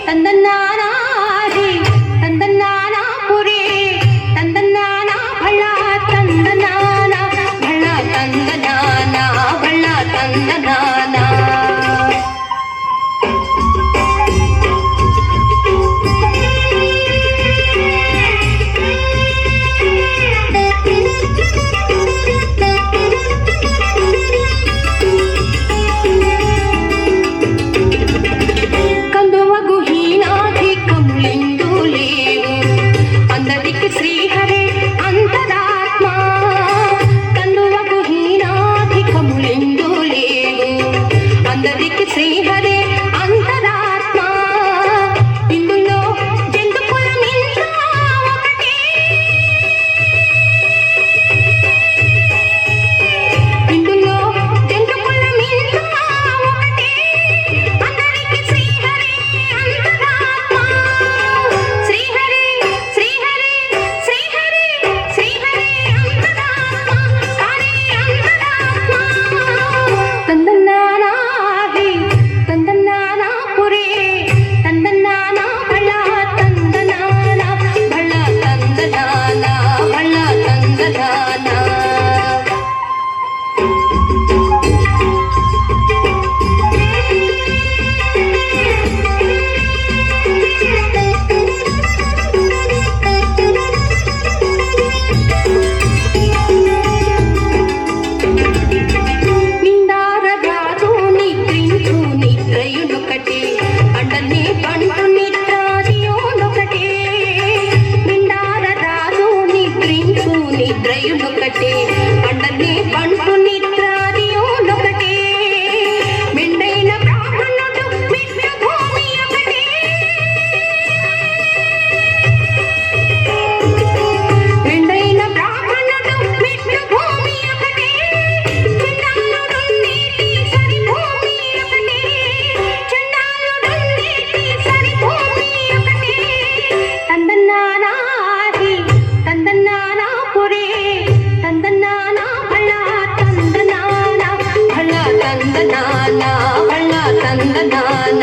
ತಂದನ್ನಾನಾರಿ ತಂದನ್ನಾನ ಪುರಿ ತಂದನ್ನಾನ ಭಳ್ಳ ತಂದನಾನ ಭಳ್ಳ ತಂದನಾನ ಭಳ್ಳ ತಂದನಾನ శ్రీహరి అంతరాత్మ ఇందులో జంతుకుల మించ ఒకటే ఇందులో జంతుకుల మించ ఒకటే అందరికి శ్రీహరి అంతరాత్మ శ్రీహరి శ్రీహరి శ్రీహరి శ్రీహరి అంతరాత్మ కానీ అంతరాత్మ తందనానా ತಂದನ್ನಾನ ಪುರಿ ತಂದನ್ನಾನ ಭಳ್ಳ ತಂದನಾನ ಭಳ್ಳ ತಂದನಾನ ಭಳ್ಳ ತಂದನಾನ నిద్రయునొకటే పండని పండు నిద్రాదియునొకటే మెండైన బ్రాహ్మణుడు మిట్ట భూమి ఒకటే మెండైన బ్రాహ్మణుడు మిట్ట భూమి ఒకటే చండాలుడుండేటి సరి భూమి ఒకటే చండాలుడుండేటి సరి భూమి ఒకటే తందన్నానాహి తందన్నానా పురి ತಂದನಾನ ಭಳ್ಳ ತಂದನಾನ ಭಳ್ಳ ತಂದನಾನ ಭಳ್ಳ ತಂದನಾನ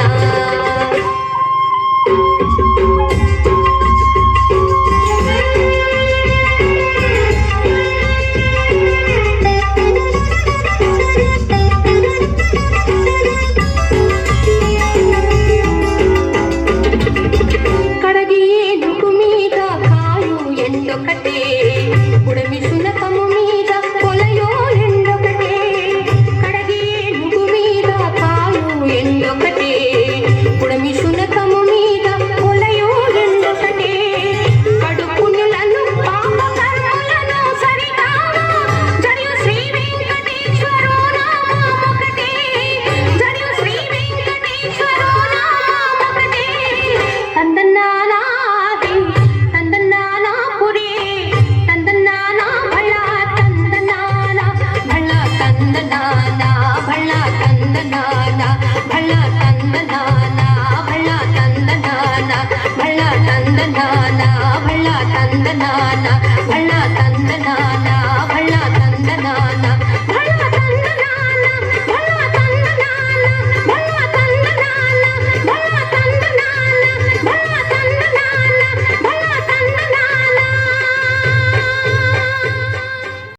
కడగి నుకు మీద కాయు ఎండొకటే పుడమి సునకము మీద కొలయో ఎండొకటే కడగి నుగు మీద కాయు ఎండొకటే పుడమి సునకము మీద కొలయో ఎండొకటే కడుపునులను పాప కర్మలను సరిగాను జరియు శ్రీ వెంకటేశ్వరో నామం ఒకటే జరియు శ్రీ వెంకటేశ్వరో నామం ఒకటే ತಂದನ್ನಾನಾಹి ತಂದನ್ನಾನ ಪುರಿ ತಂದನ್ನಾನ ಭಳ್ಳ ತಂದನಾನ ಭಳ್ಳ ತಂದನಾನ ಭಳ್ಳ ತಂದನಾನ ಭಳ್ಳ